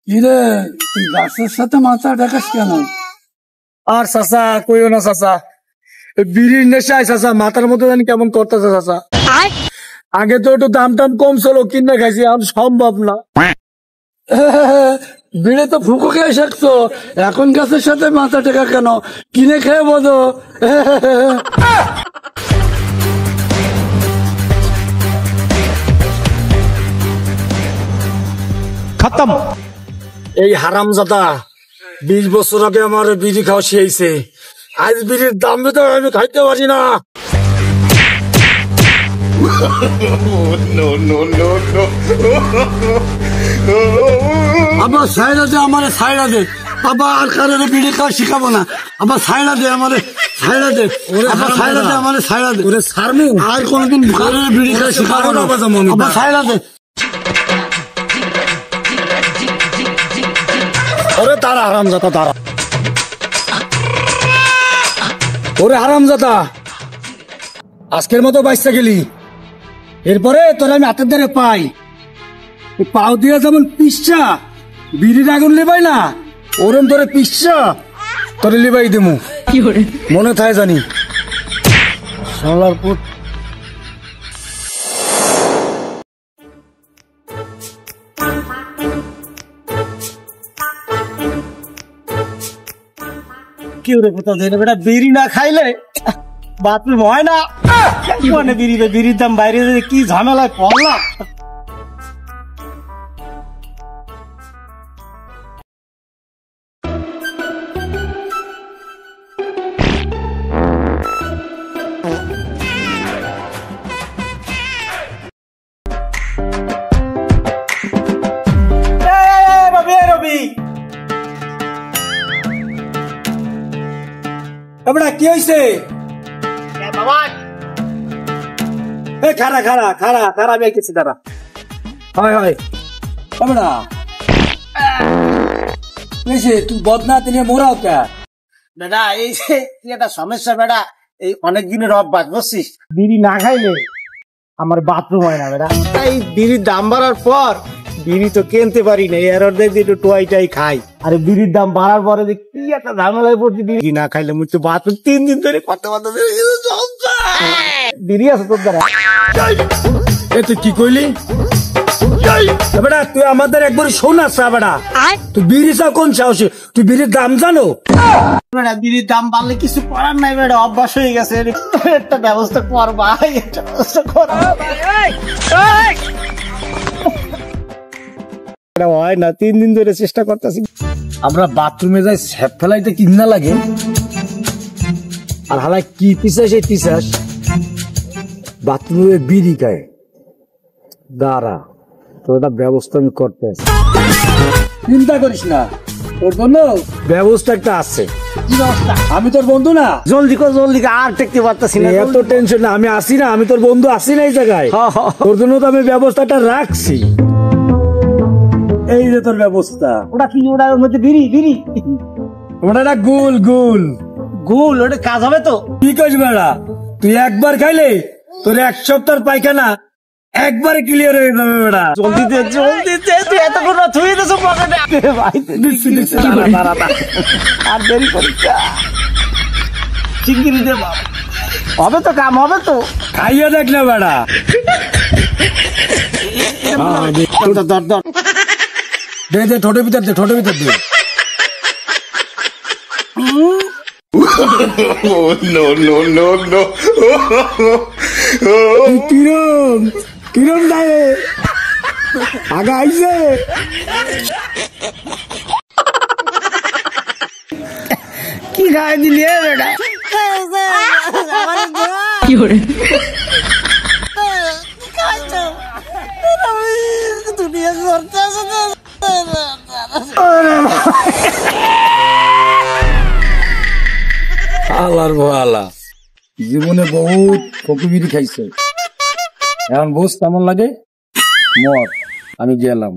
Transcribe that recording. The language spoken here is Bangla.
কিরে তুই গাছের সাথে মাথা ঢাকাস কেন? আর চাচা কইও না চাচা, বিড়ির নেশায় চাচা মাথার মতো জানি কেমন করতেছে চাচা। আগে তো একটু দাম টাম কম ছিল, কিনে খাইছি, এখন সম্ভব না। বিড়ে তো ফুকো খেয়ে শিখছো, এখন গাছের সাথে মাথা টেকা কেন? কিনে খেয়ে বোঝো। খতম। এই হারামজাদা 20 বছর আগে আমার বিড়ি খাওয়া শিয়েছে, আজ বিড়ির দাম তো আমি খাইতে পারি না। আবার সাইডা দে, আমার সাইডা দে। আবার আর কারণে বিড়ি খাওয়া শিখাবো না। আবার সাইডা দে, আমার সাইডা দে। আবার সাইডা দে, আমার সাইডা দে। আর কোনদিন কারণে বিড়ি খাওয়া শিখাবো না। আবার সাইডা দে। ওরে তারা হারামজাদা, তারা ওরে হারামজাদা, আজকের মতো বাইসা গেলি, এরপরে তোর আমি হাতের দ্বারে পাই, পাও দিয়ে যেমন পিসা বিড়ির আগুন লিবাই না, ওরম তোরে পিসা তোরে লিবাই দেবো, মনে থাকে জানি। শালার পুত। কি ওরে কোথাও দেয় বেটা, বিড়ি না খাইলে বাথরুম হয় না। মানে বিড়ির দাম বাইরে কি ঝামেলায় পড়লাম। রবি কি হয়েছে? খারা খারা খারা খারা আমি আইতেছি, দাঁড়া। হয় হয় বেটা, তুই বদনা তিনি মোরাও কে বেটা? এই যে একটা সমস্যা বেটা, এই অনেক দিনের অভ্যাস বুঝছিস, বিড়ি না খাইলে আমার বাথরুম হয় না বেটা। এই বিড়ির দাম বাড়ার পর বিড়ি তো কিনতে পারি না, এর দেখি একটু টোয়াইটাই খাই। আরে বিড়ির দাম বাড়ার পরে কি একটা ঝামেলায় পড়ছি, বিড়ি না খাইলে মুখ তো বাথরুম 3 দিন ধরে কথা কথা। বিড়ি আছে তোর দ্বারা? তুই কি কইলি বেটা? তুই আমাদের একবার শোন আসা বেটা, তুই বিড়ি চা কোন সাহসে? তুই বিড়ির দাম জানো বেটা? বিড়ির দাম বাড়লে কিছু করার নাই বেটা, অভ্যাস হয়ে গেছে। একটা ব্যবস্থা কর ভাই, একটা ব্যবস্থা কর। হয় না, 3 দিন ধরে চেষ্টা করতেছি। আমরা বাথরুমে যাই, স্যাপ ফেলাইতে কিনা লাগে, আর হালাই কি পিছাস এই পিছাস বাথরুমে বিড়ি খায়। দাঁড়া, তোর একটা ব্যবস্থা আমি করতে আছি, চিন্তা করিস না, তোর জন্য ব্যবস্থা একটা আছে। আমি তোর বন্ধু না, জলদি কর জলদি, আর দেখতে পারতাছি না, এত টেনশন না, আমি আসি না, আমি তোর বন্ধু আসি না এই জায়গায়, তোর জন্য তো আমি ব্যবস্থাটা রাখছি। এই যে তোর ব্যবস্থা। ওটা কি? ওটার মধ্যে বিড়ি বিড়ি ওটা গোল গোল গোল, ওটা কাজ হবে তো? কি কইস বেড়া, তুই একবার খাইলে তোর 1 সপ্তাহ পায়খানা একবারে ক্লিয়ার হয়ে যাবে বেড়া। জলদি দে জলদি দে, তুই এত করে থুই দেছ পকেটে ভাই। আর দেরি করিস না, চিংড়ি দে বাবা, হবে তো, কাম হবে তো, খাইয়া দেখ না বেড়া। দে দে, ঠোঁটের ভিতর দে, ঠোঁটের ভিতর দে। কিরম কিরম দেয় আগা আইছে, কি খাই দিলি বেটা? কি করে দুনিয়া করতে আছে না? আল্লাহর ভালা, জীবনে বহুত ফকিবিরি খাইছে, এখন বুঝ কেমন লাগে। মর, আমি গেলাম।